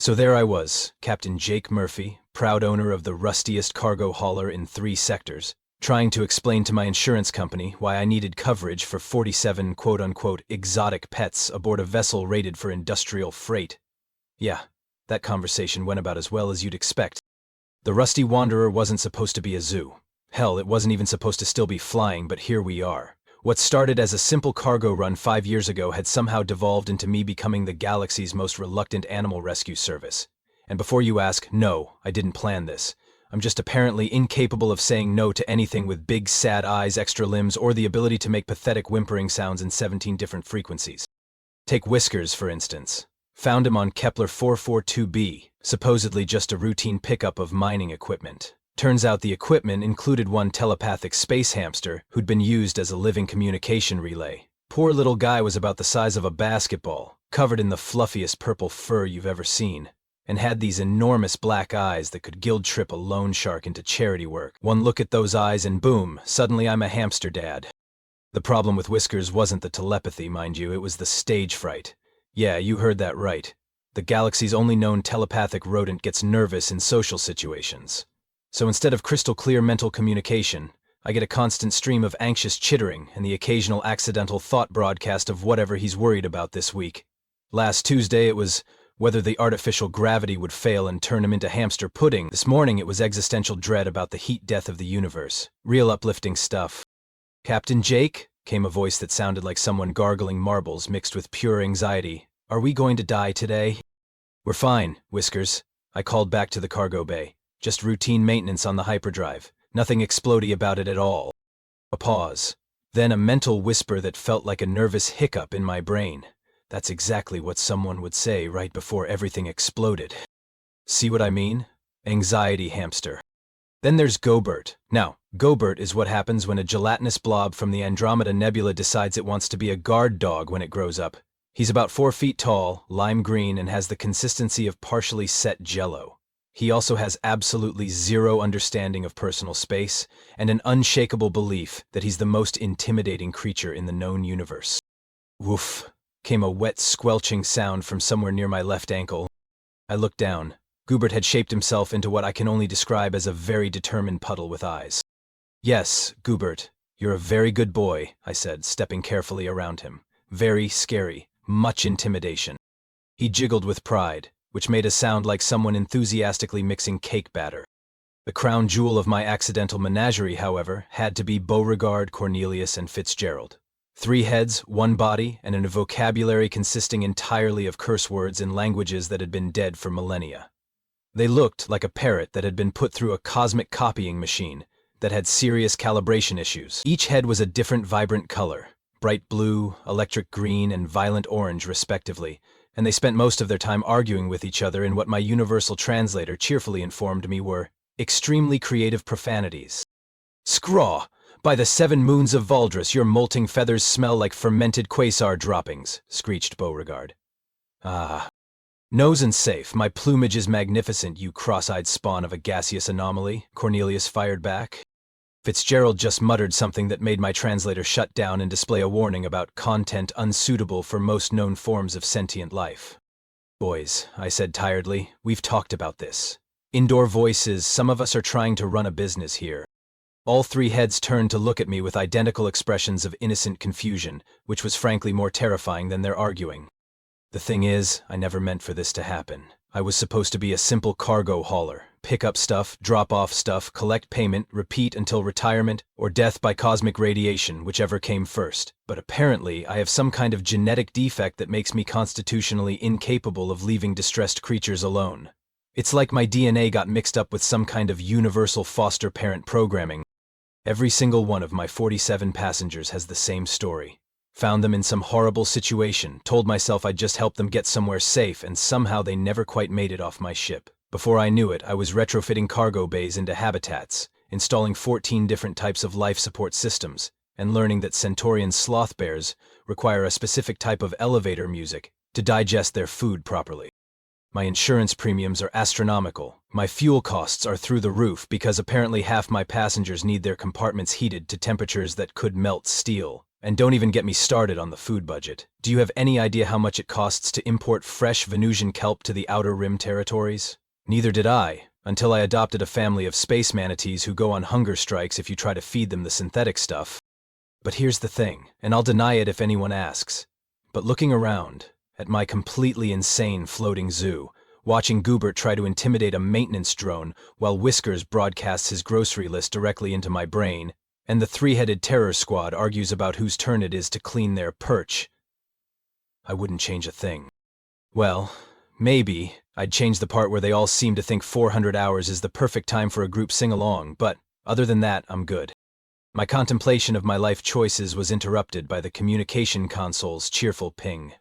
So there I was, Captain Jake Murphy, proud owner of the rustiest cargo hauler in 3 sectors, trying to explain to my insurance company why I needed coverage for 47 quote-unquote exotic pets aboard a vessel rated for industrial freight. Yeah, that conversation went about as well as you'd expect. The Rusty Wanderer wasn't supposed to be a zoo. Hell, it wasn't even supposed to still be flying, but here we are. What started as a simple cargo run 5 years ago had somehow devolved into me becoming the galaxy's most reluctant animal rescue service. And before you ask, no, I didn't plan this. I'm just apparently incapable of saying no to anything with big sad eyes, extra limbs, or the ability to make pathetic whimpering sounds in 17 different frequencies. Take Whiskers, for instance. Found him on Kepler 442b, supposedly just a routine pickup of mining equipment. Turns out the equipment included one telepathic space hamster who'd been used as a living communication relay. Poor little guy was about the size of a basketball, covered in the fluffiest purple fur you've ever seen, and had these enormous black eyes that could guilt-trip a loan shark into charity work. One look at those eyes and boom, suddenly I'm a hamster dad. The problem with Whiskers wasn't the telepathy, mind you, it was the stage fright. Yeah, you heard that right. The galaxy's only known telepathic rodent gets nervous in social situations. So instead of crystal clear mental communication, I get a constant stream of anxious chittering and the occasional accidental thought broadcast of whatever he's worried about this week. Last Tuesday it was whether the artificial gravity would fail and turn him into hamster pudding. This morning it was existential dread about the heat death of the universe. Real uplifting stuff. "Captain Jake?" came a voice that sounded like someone gargling marbles mixed with pure anxiety. "Are we going to die today?" "We're fine, Whiskers," I called back to the cargo bay. "Just routine maintenance on the hyperdrive. Nothing explodey about it at all." A pause. Then a mental whisper that felt like a nervous hiccup in my brain. That's exactly what someone would say right before everything exploded. See what I mean? Anxiety hamster. Then there's Gobert. Now, Gobert is what happens when a gelatinous blob from the Andromeda Nebula decides it wants to be a guard dog when it grows up. He's about 4 feet tall, lime green, and has the consistency of partially set jello. He also has absolutely zero understanding of personal space and an unshakable belief that he's the most intimidating creature in the known universe. Woof, came a wet, squelching sound from somewhere near my left ankle. I looked down. Gobert had shaped himself into what I can only describe as a very determined puddle with eyes. "Yes, Gobert, you're a very good boy," I said, stepping carefully around him. "Very scary, much intimidation." He jiggled with pride, which made a sound like someone enthusiastically mixing cake batter. The crown jewel of my accidental menagerie, however, had to be Beauregard, Cornelius, and Fitzgerald. 3 heads, 1 body, and a vocabulary consisting entirely of curse words in languages that had been dead for millennia. They looked like a parrot that had been put through a cosmic copying machine that had serious calibration issues. Each head was a different vibrant color, bright blue, electric green, and violent orange respectively, and they spent most of their time arguing with each other in what my universal translator cheerfully informed me were extremely creative profanities. "Scraw! By the 7 moons of Valdris, your molting feathers smell like fermented quasar droppings," screeched Beauregard. "Ah. Nose and safe, my plumage is magnificent, you cross-eyed spawn of a gaseous anomaly," Cornelius fired back. Fitzgerald just muttered something that made my translator shut down and display a warning about content unsuitable for most known forms of sentient life. "Boys," I said tiredly, "we've talked about this. Indoor voices, some of us are trying to run a business here." All 3 heads turned to look at me with identical expressions of innocent confusion, which was frankly more terrifying than their arguing. The thing is, I never meant for this to happen. I was supposed to be a simple cargo hauler. Pick up stuff, drop off stuff, collect payment, repeat until retirement, or death by cosmic radiation, whichever came first. But apparently, I have some kind of genetic defect that makes me constitutionally incapable of leaving distressed creatures alone. It's like my DNA got mixed up with some kind of universal foster parent programming. Every single one of my 47 passengers has the same story. Found them in some horrible situation, told myself I'd just help them get somewhere safe, and somehow they never quite made it off my ship. Before I knew it, I was retrofitting cargo bays into habitats, installing 14 different types of life support systems, and learning that Centaurian sloth bears require a specific type of elevator music to digest their food properly. My insurance premiums are astronomical. My fuel costs are through the roof because apparently half my passengers need their compartments heated to temperatures that could melt steel. And don't even get me started on the food budget. Do you have any idea how much it costs to import fresh Venusian kelp to the Outer Rim territories? Neither did I, until I adopted a family of space manatees who go on hunger strikes if you try to feed them the synthetic stuff. But here's the thing, and I'll deny it if anyone asks. But looking around, at my completely insane floating zoo, watching Goobert try to intimidate a maintenance drone while Whiskers broadcasts his grocery list directly into my brain, and the three-headed terror squad argues about whose turn it is to clean their perch, I wouldn't change a thing. Well, maybe I'd change the part where they all seem to think 400 hours is the perfect time for a group sing-along, but other than that, I'm good. My contemplation of my life choices was interrupted by the communication console's cheerful ping.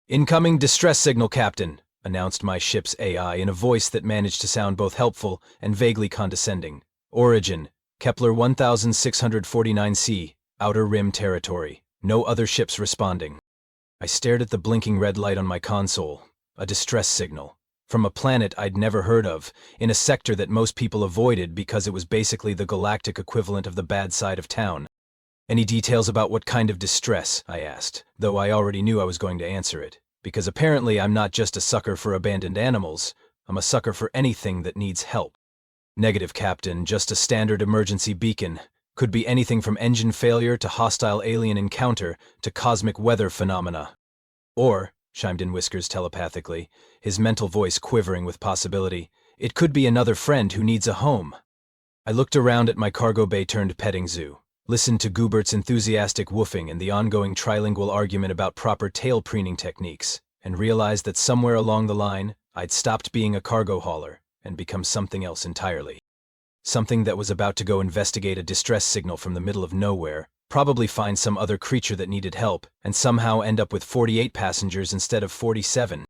"Incoming distress signal, Captain," announced my ship's AI in a voice that managed to sound both helpful and vaguely condescending. "Origin, Kepler 1649c, Outer Rim territory. No other ships responding." I stared at the blinking red light on my console. A distress signal. From a planet I'd never heard of, in a sector that most people avoided because it was basically the galactic equivalent of the bad side of town. "Any details about what kind of distress?" I asked, though I already knew I was going to answer it, because apparently I'm not just a sucker for abandoned animals, I'm a sucker for anything that needs help. "Negative, Captain, just a standard emergency beacon. Could be anything from engine failure to hostile alien encounter to cosmic weather phenomena." "Or," chimed in Whiskers telepathically, his mental voice quivering with possibility, "it could be another friend who needs a home." I looked around at my cargo bay turned petting zoo, listened to Goobert's enthusiastic woofing and the ongoing trilingual argument about proper tail preening techniques, and realized that somewhere along the line, I'd stopped being a cargo hauler and become something else entirely. Something that was about to go investigate a distress signal from the middle of nowhere, probably find some other creature that needed help, and somehow end up with 48 passengers instead of 47.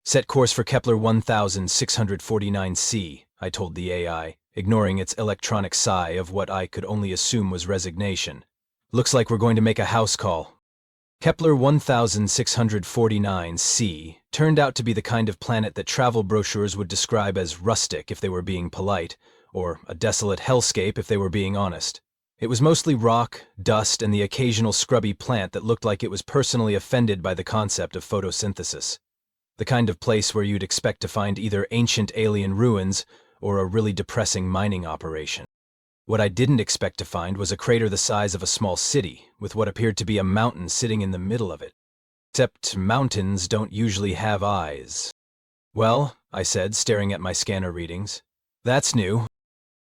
"Set course for Kepler 1649c, I told the AI, ignoring its electronic sigh of what I could only assume was resignation. "Looks like we're going to make a house call." Kepler 1649c turned out to be the kind of planet that travel brochures would describe as rustic if they were being polite, or a desolate hellscape if they were being honest. It was mostly rock, dust, and the occasional scrubby plant that looked like it was personally offended by the concept of photosynthesis. The kind of place where you'd expect to find either ancient alien ruins or a really depressing mining operation. What I didn't expect to find was a crater the size of a small city, with what appeared to be a mountain sitting in the middle of it. Except mountains don't usually have eyes. "Well," I said, staring at my scanner readings. "That's new."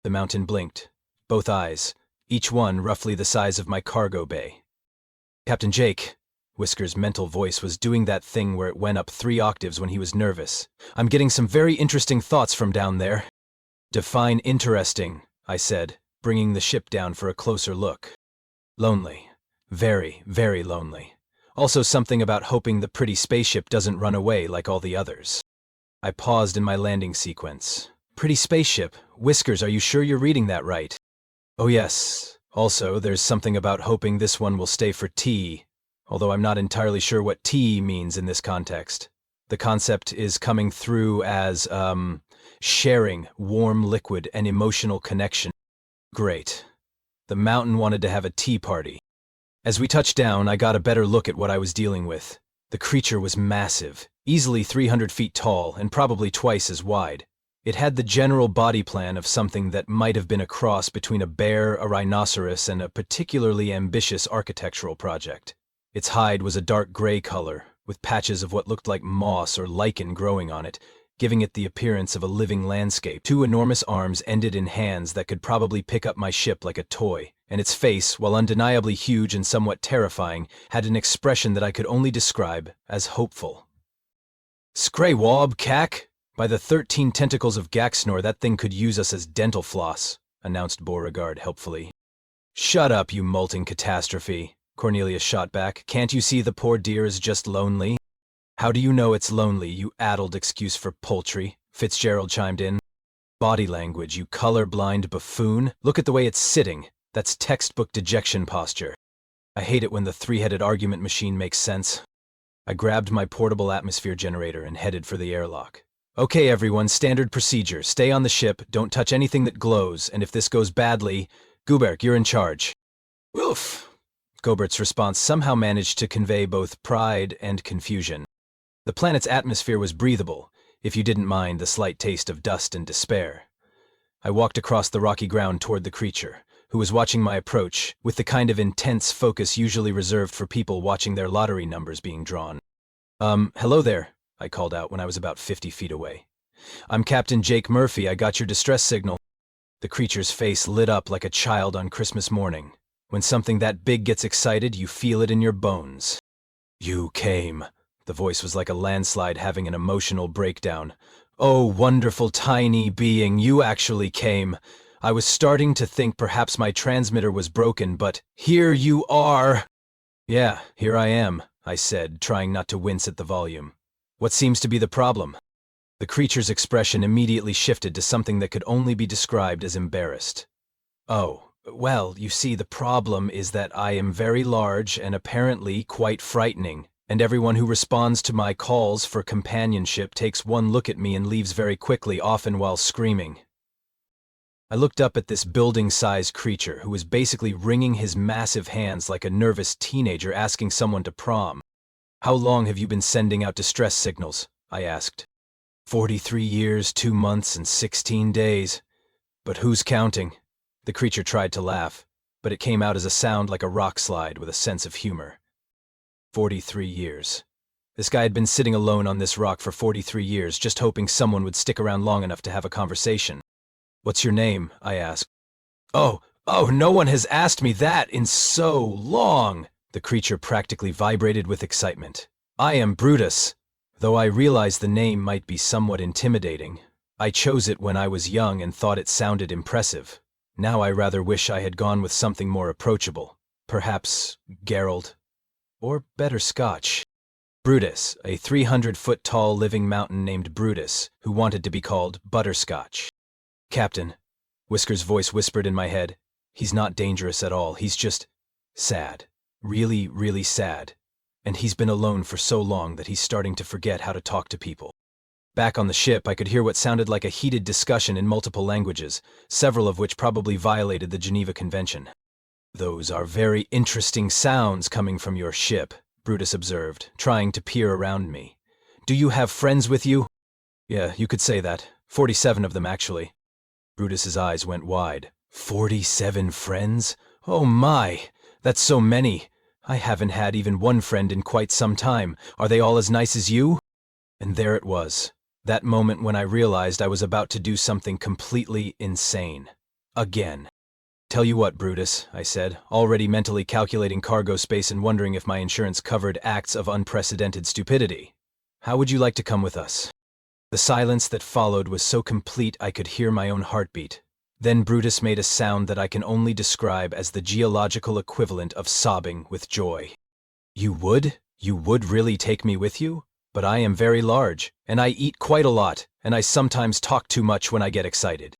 The mountain blinked. Both eyes, each one roughly the size of my cargo bay. "Captain Jake," Whisker's mental voice was doing that thing where it went up 3 octaves when he was nervous. "I'm getting some very interesting thoughts from down there." "Define interesting," I said, bringing the ship down for a closer look. "Lonely. Very, very lonely. Also something about hoping the pretty spaceship doesn't run away like all the others." I paused in my landing sequence. "Pretty spaceship? Whiskers, are you sure you're reading that right?" "Oh yes. Also, there's something about hoping this one will stay for tea, although I'm not entirely sure what tea means in this context. The concept is coming through as, sharing warm liquid and emotional connection." Great. The mountain wanted to have a tea party. As we touched down, I got a better look at what I was dealing with. The creature was massive, easily 300 feet tall and probably twice as wide. It had the general body plan of something that might have been a cross between a bear, a rhinoceros, and a particularly ambitious architectural project. Its hide was a dark gray color, with patches of what looked like moss or lichen growing on it, giving it the appearance of a living landscape. 2 enormous arms ended in hands that could probably pick up my ship like a toy, and its face, while undeniably huge and somewhat terrifying, had an expression that I could only describe as hopeful. "Scraywob, Cac! By the 13 tentacles of Gaxnor, that thing could use us as dental floss," announced Beauregard helpfully. "Shut up, you molting catastrophe," Cornelius shot back. "Can't you see the poor dear is just lonely?" "How do you know it's lonely, you addled excuse for poultry?" Fitzgerald chimed in. "Body language, you color-blind buffoon. Look at the way it's sitting. That's textbook dejection posture. I hate it when the 3-headed argument machine makes sense." I grabbed my portable atmosphere generator and headed for the airlock. "Okay, everyone, standard procedure. Stay on the ship, don't touch anything that glows, and if this goes badly, Goobert, you're in charge." "Oof." Gobert's response somehow managed to convey both pride and confusion. The planet's atmosphere was breathable, if you didn't mind the slight taste of dust and despair. I walked across the rocky ground toward the creature, who was watching my approach with the kind of intense focus usually reserved for people watching their lottery numbers being drawn. Hello there, I called out when I was about 50 feet away. I'm Captain Jake Murphy. I got your distress signal. The creature's face lit up like a child on Christmas morning. When something that big gets excited, you feel it in your bones. You came. The voice was like a landslide having an emotional breakdown. Oh, wonderful tiny being, you actually came. I was starting to think perhaps my transmitter was broken, but here you are. Yeah, here I am, I said, trying not to wince at the volume. What seems to be the problem? The creature's expression immediately shifted to something that could only be described as embarrassed. Oh, well, you see, the problem is that I am very large and apparently quite frightening, and everyone who responds to my calls for companionship takes one look at me and leaves very quickly, often while screaming. I looked up at this building-sized creature who was basically wringing his massive hands like a nervous teenager asking someone to prom. How long have you been sending out distress signals? I asked. 43 years, 2 months, and 16 days. But who's counting? The creature tried to laugh, but it came out as a sound like a rock slide with a sense of humor. 43 years. This guy had been sitting alone on this rock for 43 years, just hoping someone would stick around long enough to have a conversation. What's your name? I asked. Oh, no one has asked me that in so long! The creature practically vibrated with excitement. I am Brutus. Though I realize the name might be somewhat intimidating. I chose it when I was young and thought it sounded impressive. Now I rather wish I had gone with something more approachable. Perhaps Gerald. Or better Scotch. Brutus, a 300-foot-tall living mountain named Brutus, who wanted to be called Butterscotch. Captain, Whisker's voice whispered in my head, he's not dangerous at all, he's just sad. Really, really sad. And he's been alone for so long that he's starting to forget how to talk to people. Back on the ship, I could hear what sounded like a heated discussion in multiple languages, several of which probably violated the Geneva Convention. Those are very interesting sounds coming from your ship, Brutus observed, trying to peer around me. Do you have friends with you? Yeah, you could say that. 47 of them, actually. Brutus's eyes went wide. 47 friends? Oh my! That's so many! I haven't had even one friend in quite some time. Are they all as nice as you? And there it was. That moment when I realized I was about to do something completely insane. Again. Tell you what, Brutus, I said, already mentally calculating cargo space and wondering if my insurance covered acts of unprecedented stupidity. How would you like to come with us? The silence that followed was so complete I could hear my own heartbeat. Then Brutus made a sound that I can only describe as the geological equivalent of sobbing with joy. You would? You would really take me with you? But I am very large, and I eat quite a lot, and I sometimes talk too much when I get excited.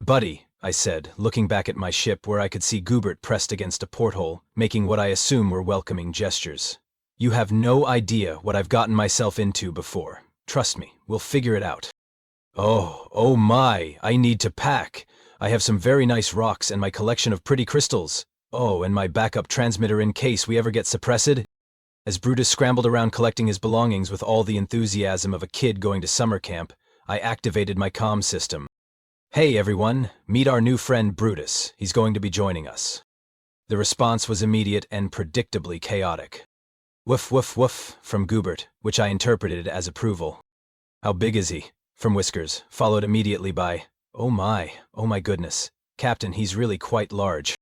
Buddy, I said, looking back at my ship where I could see Gubert pressed against a porthole, making what I assume were welcoming gestures. You have no idea what I've gotten myself into before. Trust me, we'll figure it out. Oh my, I need to pack. I have some very nice rocks and my collection of pretty crystals. Oh, and my backup transmitter in case we ever get suppressed. As Brutus scrambled around collecting his belongings with all the enthusiasm of a kid going to summer camp, I activated my comm system. Hey everyone, meet our new friend Brutus. He's going to be joining us. The response was immediate and predictably chaotic. Woof woof woof from Gubert, which I interpreted as approval. How big is he? From Whiskers, followed immediately by, oh my goodness, Captain, he's really quite large.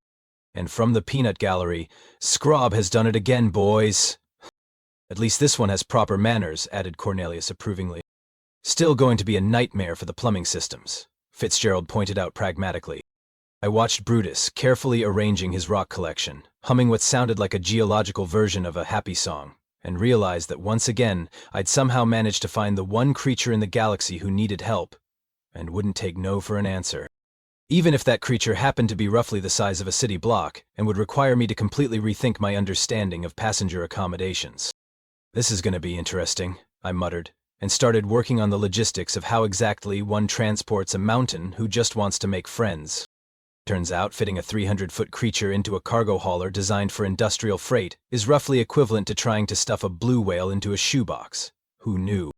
And from the peanut gallery, Scrob has done it again, boys. At least this one has proper manners, added Cornelius approvingly. Still going to be a nightmare for the plumbing systems, Fitzgerald pointed out pragmatically. I watched Brutus carefully arranging his rock collection, humming what sounded like a geological version of a happy song, and realized that once again I'd somehow managed to find the one creature in the galaxy who needed help, and wouldn't take no for an answer. Even if that creature happened to be roughly the size of a city block, and would require me to completely rethink my understanding of passenger accommodations. This is going to be interesting, I muttered, and started working on the logistics of how exactly one transports a mountain who just wants to make friends. Turns out, fitting a 300-foot creature into a cargo hauler designed for industrial freight is roughly equivalent to trying to stuff a blue whale into a shoebox. Who knew?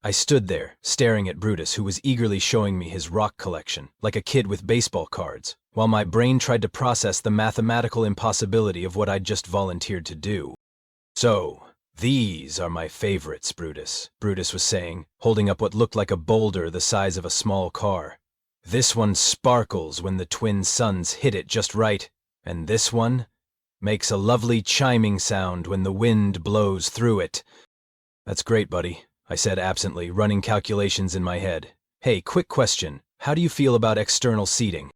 I stood there, staring at Brutus, who was eagerly showing me his rock collection, like a kid with baseball cards, while my brain tried to process the mathematical impossibility of what I'd just volunteered to do. "So, these are my favorites, Brutus," Brutus was saying, holding up what looked like a boulder the size of a small car. "This one sparkles when the twin suns hit it just right, and this one makes a lovely chiming sound when the wind blows through it." "That's great, buddy," I said absently, running calculations in my head. "Hey, quick question. How do you feel about external seating?"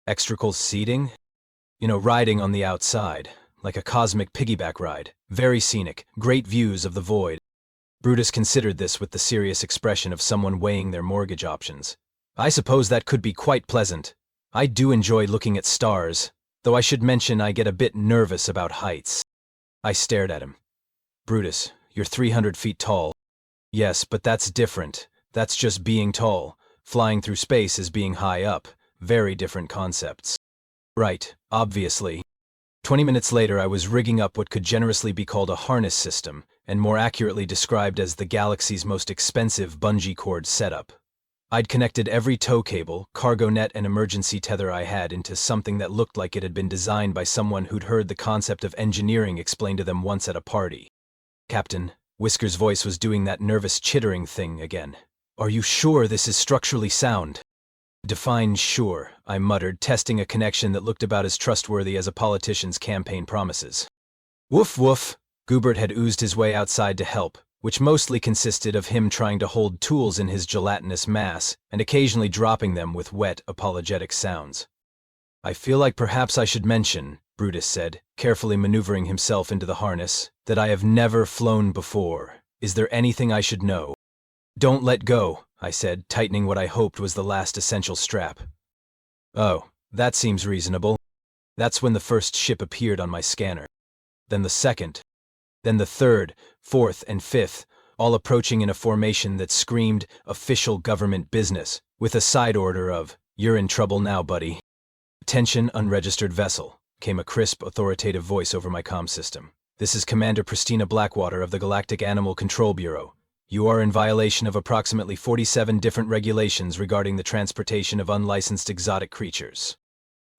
"Extrical seating?" "You know, riding on the outside, like a cosmic piggyback ride. Very scenic, great views of the void." Brutus considered this with the serious expression of someone weighing their mortgage options. "I suppose that could be quite pleasant. I do enjoy looking at stars, though I should mention I get a bit nervous about heights." I stared at him. "Brutus, you're 300 feet tall." "Yes, but that's different. That's just being tall. Flying through space is being high up. Very different concepts." "Right, obviously." 20 minutes later, I was rigging up what could generously be called a harness system, and more accurately described as the galaxy's most expensive bungee cord setup. I'd connected every tow cable, cargo net, and emergency tether I had into something that looked like it had been designed by someone who'd heard the concept of engineering explained to them once at a party. "Captain," Whisker's voice was doing that nervous chittering thing again. "Are you sure this is structurally sound?" "Define sure," I muttered, testing a connection that looked about as trustworthy as a politician's campaign promises. "Woof woof." Goobert had oozed his way outside to help, which mostly consisted of him trying to hold tools in his gelatinous mass and occasionally dropping them with wet, apologetic sounds. "I feel like perhaps I should mention," Brutus said, carefully maneuvering himself into the harness, "that I have never flown before. Is there anything I should know?" "Don't let go," I said, tightening what I hoped was the last essential strap. "Oh, that seems reasonable." That's when the first ship appeared on my scanner. Then the second. Then the third, fourth, and fifth, all approaching in a formation that screamed official government business, with a side order of, "You're in trouble now, buddy." "Attention, unregistered vessel," came a crisp, authoritative voice over my comm system. "This is Commander Pristina Blackwater of the Galactic Animal Control Bureau. You are in violation of approximately 47 different regulations regarding the transportation of unlicensed exotic creatures."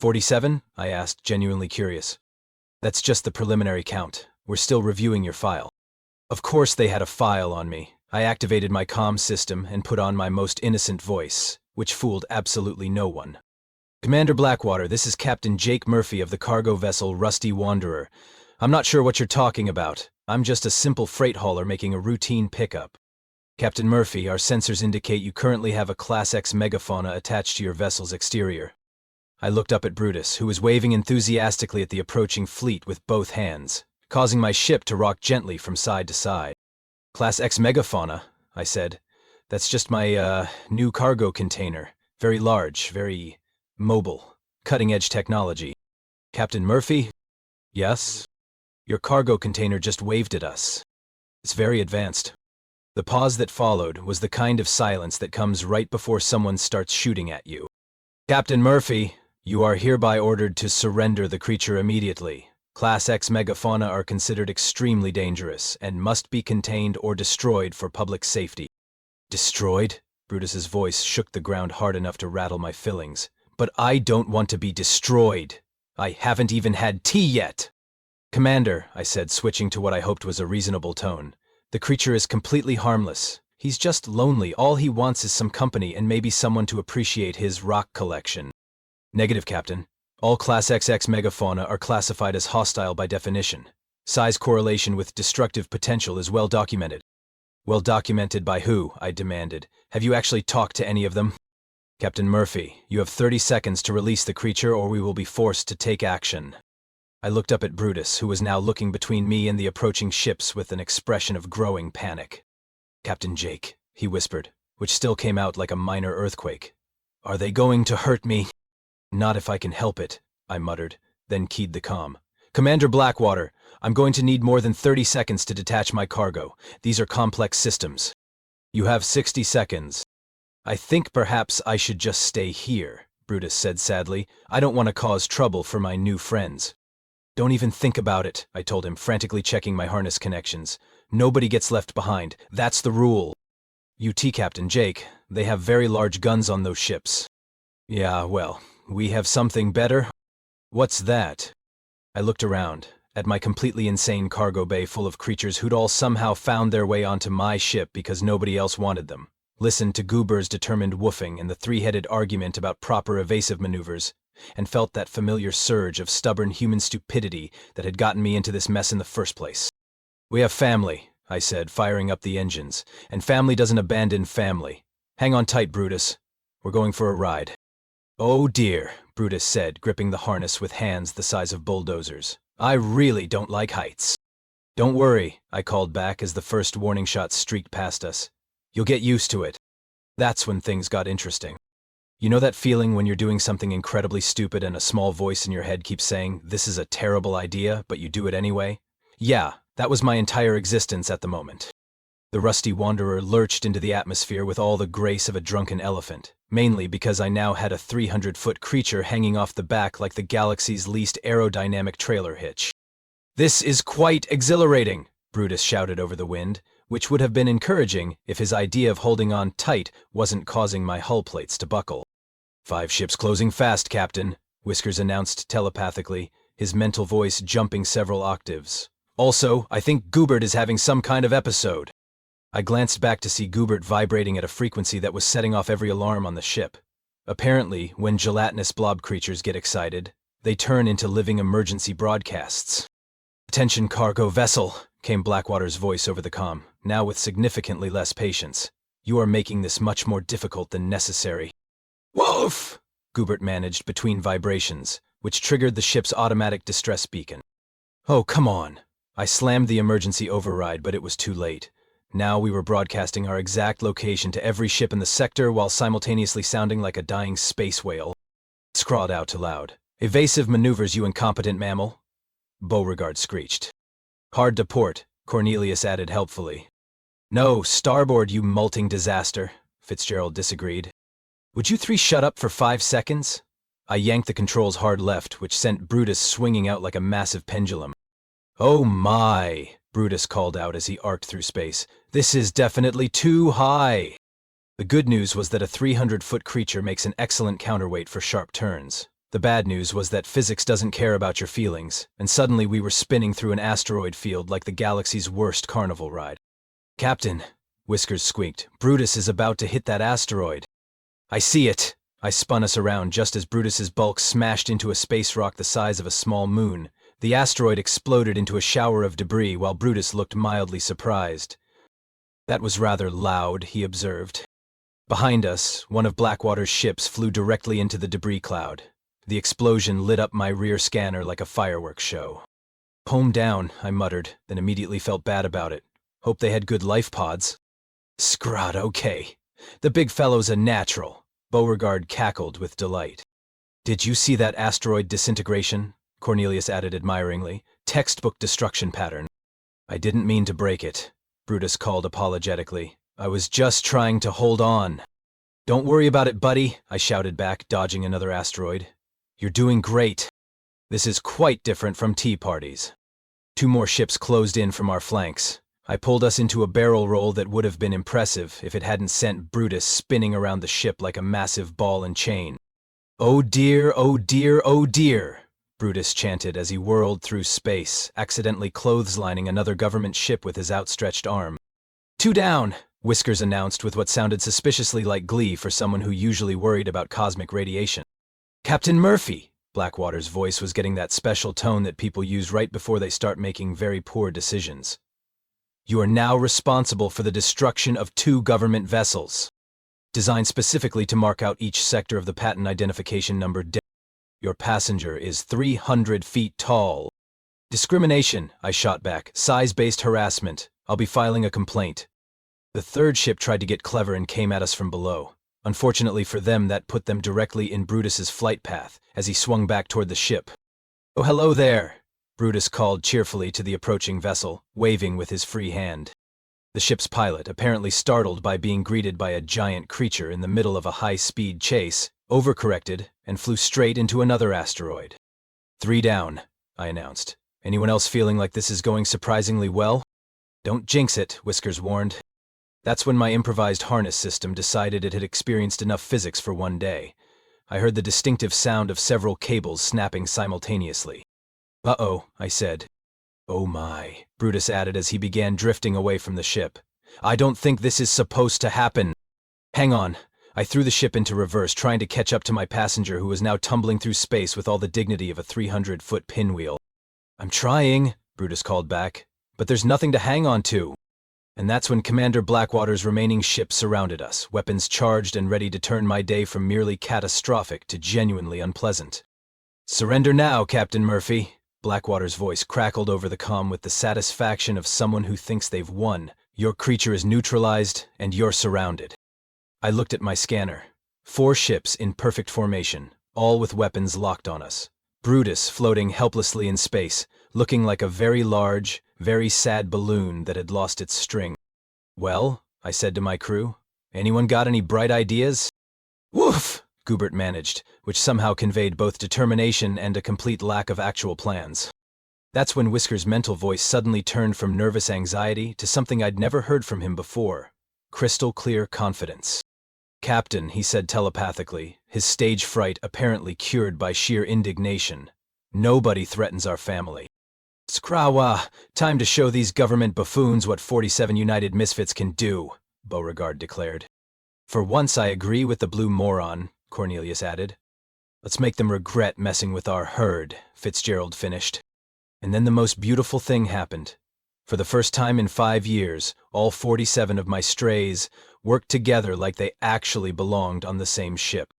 47? I asked, genuinely curious. "That's just the preliminary count. We're still reviewing your file." Of course they had a file on me. I activated my comm system and put on my most innocent voice, which fooled absolutely no one. "Commander Blackwater, this is Captain Jake Murphy of the cargo vessel Rusty Wanderer. I'm not sure what you're talking about. I'm just a simple freight hauler making a routine pickup. Captain Murphy, our sensors indicate you currently have a Class X megafauna attached to your vessel's exterior." I looked up at Brutus, who was waving enthusiastically at the approaching fleet with both hands, causing my ship to rock gently from side to side. "Class X megafauna," I said. "That's just my, new cargo container. Very large, very mobile, cutting-edge technology." "Captain Murphy?" "Yes?" "Your cargo container just waved at us. It's very advanced." The pause that followed was the kind of silence that comes right before someone starts shooting at you. "Captain Murphy, you are hereby ordered to surrender the creature immediately. Class X megafauna are considered extremely dangerous and must be contained or destroyed for public safety." "Destroyed?" Brutus's voice shook the ground hard enough to rattle my fillings. "But I don't want to be destroyed. I haven't even had tea yet." "Commander," I said, switching to what I hoped was a reasonable tone, "the creature is completely harmless. He's just lonely. All he wants is some company and maybe someone to appreciate his rock collection." "Negative, Captain. All Class XX megafauna are classified as hostile by definition. Size correlation with destructive potential is well documented." "Well documented by who?" I demanded. "Have you actually talked to any of them?" "Captain Murphy, you have 30 seconds to release the creature or we will be forced to take action." I looked up at Brutus, who was now looking between me and the approaching ships with an expression of growing panic. "Captain Jake," he whispered, which still came out like a minor earthquake. "Are they going to hurt me?" "Not if I can help it," I muttered, then keyed the comm. "Commander Blackwater, I'm going to need more than 30 seconds to detach my cargo. These are complex systems." "You have 60 seconds. I think perhaps I should just stay here," Brutus said sadly. I don't want to cause trouble for my new friends. Don't even think about it, I told him, frantically checking my harness connections. Nobody gets left behind. That's the rule. UT Captain Jake, they have very large guns on those ships. Yeah, well, we have something better. What's that? I looked around, at my completely insane cargo bay full of creatures who'd all somehow found their way onto my ship because nobody else wanted them, listened to Goober's determined woofing and the three-headed argument about proper evasive maneuvers, and felt that familiar surge of stubborn human stupidity that had gotten me into this mess in the first place. We have family, I said, firing up the engines, and family doesn't abandon family. Hang on tight, Brutus. We're going for a ride. Oh dear, Brutus said, gripping the harness with hands the size of bulldozers. I really don't like heights. Don't worry, I called back as the first warning shot streaked past us. You'll get used to it. That's when things got interesting. You know that feeling when you're doing something incredibly stupid and a small voice in your head keeps saying, this is a terrible idea, but you do it anyway? Yeah, that was my entire existence at the moment. The rusty wanderer lurched into the atmosphere with all the grace of a drunken elephant, mainly because I now had a 300-foot creature hanging off the back like the galaxy's least aerodynamic trailer hitch. This is quite exhilarating, Brutus shouted over the wind, which would have been encouraging if his idea of holding on tight wasn't causing my hull plates to buckle. 5 ships closing fast, Captain, Whiskers announced telepathically, his mental voice jumping several octaves. Also, I think Goobert is having some kind of episode. I glanced back to see Goobert vibrating at a frequency that was setting off every alarm on the ship. Apparently, when gelatinous blob creatures get excited, they turn into living emergency broadcasts. Attention cargo vessel, came Blackwater's voice over the comm, now with significantly less patience. You are making this much more difficult than necessary. Woof! Goobert managed between vibrations, which triggered the ship's automatic distress beacon. Oh, come on. I slammed the emergency override, but it was too late. Now we were broadcasting our exact location to every ship in the sector while simultaneously sounding like a dying space whale. Scrawled out loud. Evasive maneuvers, you incompetent mammal. Beauregard screeched. Hard to port, Cornelius added helpfully. No, starboard, you molting disaster, Fitzgerald disagreed. Would you 3 shut up for 5 seconds? I yanked the controls hard left, which sent Brutus swinging out like a massive pendulum. Oh my, Brutus called out as he arced through space. This is definitely too high. The good news was that a 300-foot creature makes an excellent counterweight for sharp turns. The bad news was that physics doesn't care about your feelings, and suddenly we were spinning through an asteroid field like the galaxy's worst carnival ride. Captain, Whiskers squeaked, Brutus is about to hit that asteroid. I see it. I spun us around just as Brutus's bulk smashed into a space rock the size of a small moon. The asteroid exploded into a shower of debris while Brutus looked mildly surprised. That was rather loud, he observed. Behind us, one of Blackwater's ships flew directly into the debris cloud. The explosion lit up my rear scanner like a fireworks show. Home down, I muttered, then immediately felt bad about it. Hope they had good life pods. Scrot, okay. The big fellow's a natural, Beauregard cackled with delight. Did you see that asteroid disintegration? Cornelius added admiringly. Textbook destruction pattern. I didn't mean to break it, Brutus called apologetically. I was just trying to hold on. Don't worry about it, buddy, I shouted back, dodging another asteroid. You're doing great. This is quite different from tea parties. 2 more ships closed in from our flanks. I pulled us into a barrel roll that would have been impressive if it hadn't sent Brutus spinning around the ship like a massive ball and chain. Oh dear, oh dear, oh dear, Brutus chanted as he whirled through space, accidentally clotheslining another government ship with his outstretched arm. 2 down, Whiskers announced with what sounded suspiciously like glee for someone who usually worried about cosmic radiation. Captain Murphy! Blackwater's voice was getting that special tone that people use right before they start making very poor decisions. You are now responsible for the destruction of 2 government vessels, designed specifically to mark out each sector of the patent identification number. Your passenger is 300 feet tall. Discrimination, I shot back. Size-based harassment. I'll be filing a complaint. The 3rd ship tried to get clever and came at us from below. Unfortunately for them, that put them directly in Brutus's flight path as he swung back toward the ship. Oh, hello there, Brutus called cheerfully to the approaching vessel, waving with his free hand. The ship's pilot, apparently startled by being greeted by a giant creature in the middle of a high-speed chase, overcorrected and flew straight into another asteroid. 3 down, I announced. Anyone else feeling like this is going surprisingly well? Don't jinx it, Whiskers warned. That's when my improvised harness system decided it had experienced enough physics for one day. I heard the distinctive sound of several cables snapping simultaneously. Uh-oh, I said. Oh my, Brutus added as he began drifting away from the ship. I don't think this is supposed to happen. Hang on. I threw the ship into reverse, trying to catch up to my passenger who was now tumbling through space with all the dignity of a 300-foot pinwheel. I'm trying, Brutus called back, but there's nothing to hang on to. And that's when Commander Blackwater's remaining ships surrounded us, weapons charged and ready to turn my day from merely catastrophic to genuinely unpleasant. Surrender now, Captain Murphy. Blackwater's voice crackled over the comm with the satisfaction of someone who thinks they've won. Your creature is neutralized, and you're surrounded. I looked at my scanner. 4 ships in perfect formation, all with weapons locked on us. Brutus floating helplessly in space, looking like a very large, very sad balloon that had lost its string. Well, I said to my crew, anyone got any bright ideas? Woof! Goobert managed, which somehow conveyed both determination and a complete lack of actual plans. That's when Whisker's mental voice suddenly turned from nervous anxiety to something I'd never heard from him before. Crystal clear confidence. Captain, he said telepathically, his stage fright apparently cured by sheer indignation. Nobody threatens our family. Skrawa, time to show these government buffoons what 47 United Misfits can do, Beauregard declared. For once I agree with the blue moron, Cornelius added. Let's make them regret messing with our herd, Fitzgerald finished. And then the most beautiful thing happened. For the first time in 5 years, all 47 of my strays worked together like they actually belonged on the same ship.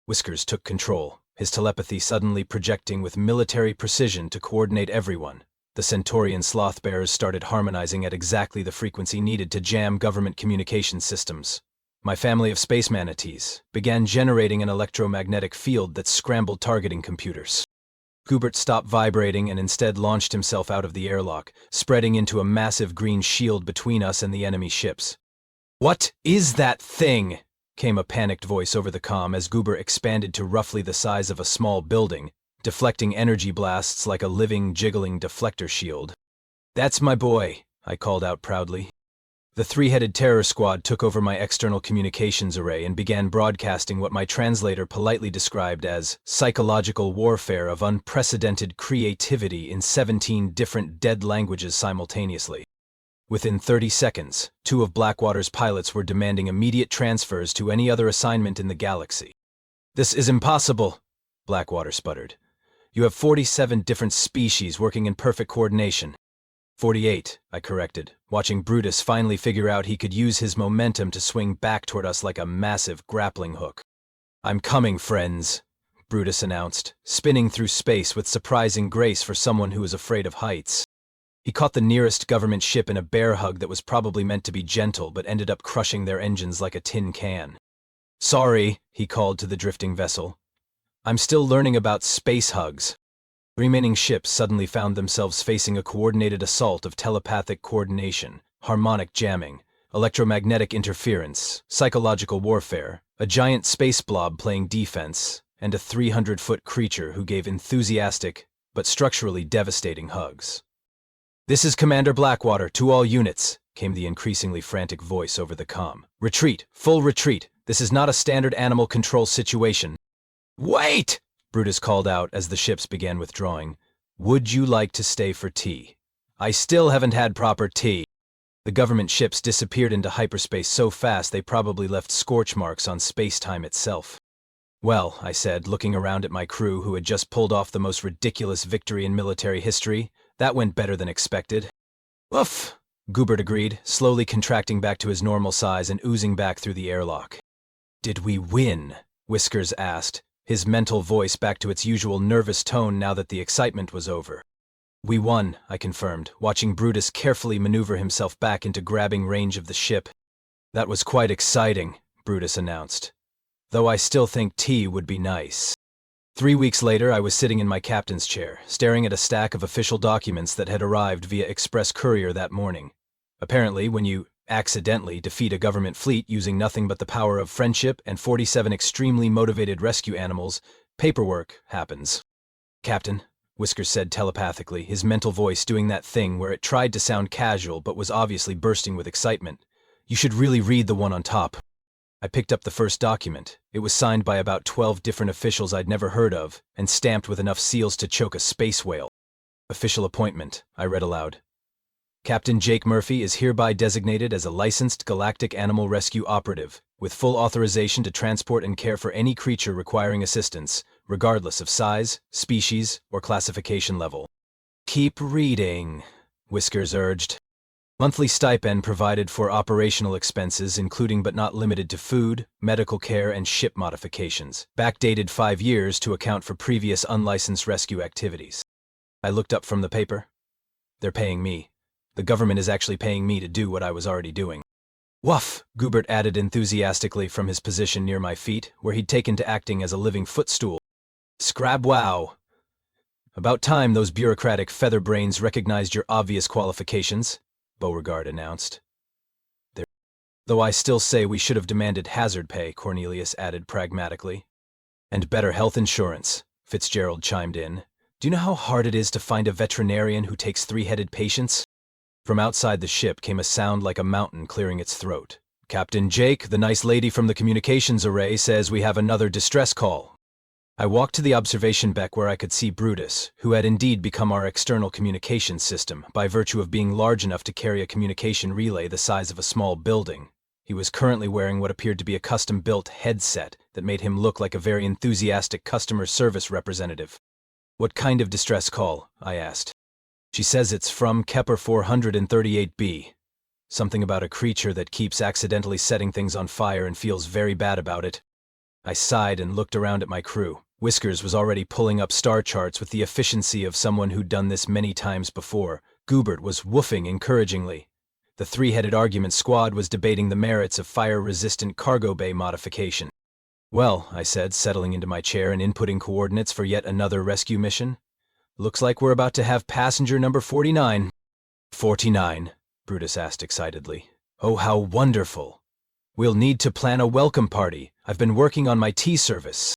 Whiskers took control, his telepathy suddenly projecting with military precision to coordinate everyone. The Centaurian sloth-bearers started harmonizing at exactly the frequency needed to jam government communication systems. My family of space manatees began generating an electromagnetic field that scrambled targeting computers. Goobert stopped vibrating and instead launched himself out of the airlock, spreading into a massive green shield between us and the enemy ships. What is that thing? Came a panicked voice over the comm as Goobert expanded to roughly the size of a small building, deflecting energy blasts like a living, jiggling deflector shield. That's my boy, I called out proudly. The 3-headed terror squad took over my external communications array and began broadcasting what my translator politely described as psychological warfare of unprecedented creativity in 17 different dead languages simultaneously. Within 30 seconds, 2 of Blackwater's pilots were demanding immediate transfers to any other assignment in the galaxy. This is impossible, Blackwater sputtered. You have 47 different species working in perfect coordination. 48, I corrected, watching Brutus finally figure out he could use his momentum to swing back toward us like a massive grappling hook. I'm coming, friends, Brutus announced, spinning through space with surprising grace for someone who is afraid of heights. He caught the nearest government ship in a bear hug that was probably meant to be gentle but ended up crushing their engines like a tin can. Sorry, he called to the drifting vessel. I'm still learning about space hugs. The remaining ships suddenly found themselves facing a coordinated assault of telepathic coordination, harmonic jamming, electromagnetic interference, psychological warfare, a giant space blob playing defense, and a 300-foot creature who gave enthusiastic but structurally devastating hugs. This is Commander Blackwater, to all units, came the increasingly frantic voice over the comm. Retreat, full retreat. This is not a standard animal control situation. Wait! Brutus called out as the ships began withdrawing. Would you like to stay for tea? I still haven't had proper tea. The government ships disappeared into hyperspace so fast they probably left scorch marks on space-time itself. Well, I said, looking around at my crew who had just pulled off the most ridiculous victory in military history, that went better than expected. Oof, Goobert agreed, slowly contracting back to his normal size and oozing back through the airlock. Did we win? Whiskers asked, his mental voice back to its usual nervous tone now that the excitement was over. We won, I confirmed, watching Brutus carefully maneuver himself back into grabbing range of the ship. That was quite exciting, Brutus announced. Though I still think tea would be nice. 3 weeks later, I was sitting in my captain's chair, staring at a stack of official documents that had arrived via express courier that morning. Apparently, when you accidentally defeat a government fleet using nothing but the power of friendship and 47 extremely motivated rescue animals, Paperwork happens. Captain, Whiskers said telepathically, his mental voice doing that thing where it tried to sound casual but was obviously bursting with excitement. You should really read the one on top. I picked up the first document. It was signed by about 12 different officials I'd never heard of, and stamped with enough seals to choke a space whale. Official appointment, I read aloud. Captain Jake Murphy is hereby designated as a licensed Galactic Animal Rescue Operative, with full authorization to transport and care for any creature requiring assistance, regardless of size, species, or classification level. Keep reading, Whiskers urged. Monthly stipend provided for operational expenses including but not limited to food, medical care, and ship modifications, backdated 5 years to account for previous unlicensed rescue activities. I looked up from the paper. They're paying me. The government is actually paying me to do what I was already doing. Woof, Goobert added enthusiastically from his position near my feet, where he'd taken to acting as a living footstool. Scrab wow. About time those bureaucratic feather brains recognized your obvious qualifications, Beauregard announced. Though I still say we should have demanded hazard pay, Cornelius added pragmatically. And better health insurance, Fitzgerald chimed in. Do you know how hard it is to find a veterinarian who takes 3-headed patients? From outside the ship came a sound like a mountain clearing its throat. Captain Jake, the nice lady from the communications array, says we have another distress call. I walked to the observation deck where I could see Brutus, who had indeed become our external communications system by virtue of being large enough to carry a communication relay the size of a small building. He was currently wearing what appeared to be a custom-built headset that made him look like a very enthusiastic customer service representative. What kind of distress call? I asked. She says it's from Kepler 438b. Something about a creature that keeps accidentally setting things on fire and feels very bad about it. I sighed and looked around at my crew. Whiskers was already pulling up star charts with the efficiency of someone who'd done this many times before. Goobert was woofing encouragingly. The 3-headed argument squad was debating the merits of fire-resistant cargo bay modification. Well, I said, settling into my chair and inputting coordinates for yet another rescue mission. Looks like we're about to have passenger number 49. 49, Brutus asked excitedly. Oh, how wonderful. We'll need to plan a welcome party. I've been working on my tea service.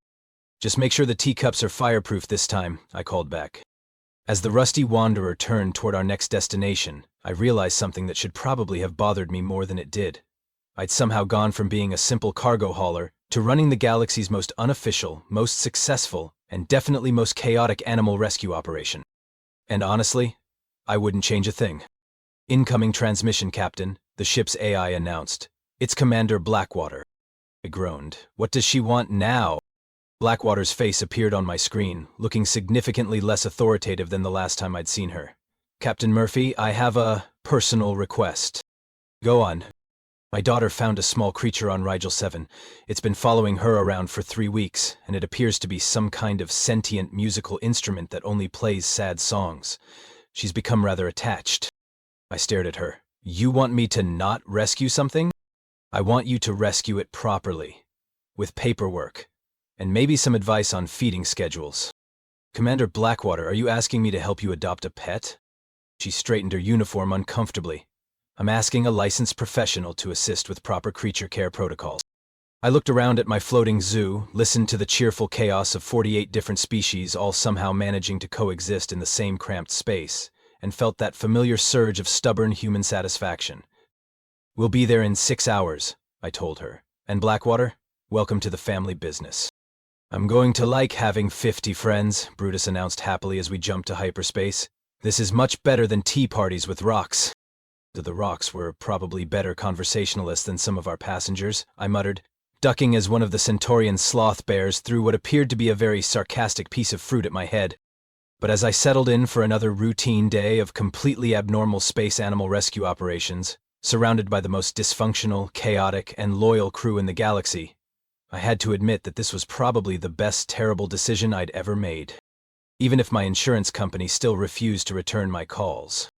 Just make sure the teacups are fireproof this time, I called back. As the rusty wanderer turned toward our next destination, I realized something that should probably have bothered me more than it did. I'd somehow gone from being a simple cargo hauler to running the galaxy's most unofficial, most successful, and definitely most chaotic animal rescue operation. And honestly, I wouldn't change a thing. Incoming transmission, Captain, the ship's AI announced. It's Commander Blackwater. I groaned. What does she want now? Blackwater's face appeared on my screen, looking significantly less authoritative than the last time I'd seen her. Captain Murphy, I have a personal request. Go on. My daughter found a small creature on Rigel 7. It's been following her around for 3 weeks, and it appears to be some kind of sentient musical instrument that only plays sad songs. She's become rather attached. I stared at her. You want me to not rescue something? I want you to rescue it properly, with paperwork, and maybe some advice on feeding schedules. Commander Blackwater, are you asking me to help you adopt a pet? She straightened her uniform uncomfortably. I'm asking a licensed professional to assist with proper creature care protocols. I looked around at my floating zoo, listened to the cheerful chaos of 48 different species all somehow managing to coexist in the same cramped space, and felt that familiar surge of stubborn human satisfaction. We'll be there in 6 hours, I told her. And Blackwater, welcome to the family business. I'm going to like having 50 friends, Brutus announced happily as we jumped to hyperspace. This is much better than tea parties with rocks. The rocks were probably better conversationalists than some of our passengers, I muttered, ducking as one of the Centaurian sloth bears threw what appeared to be a very sarcastic piece of fruit at my head. But as I settled in for another routine day of completely abnormal space animal rescue operations, surrounded by the most dysfunctional, chaotic, and loyal crew in the galaxy, I had to admit that this was probably the best terrible decision I'd ever made, even if my insurance company still refused to return my calls.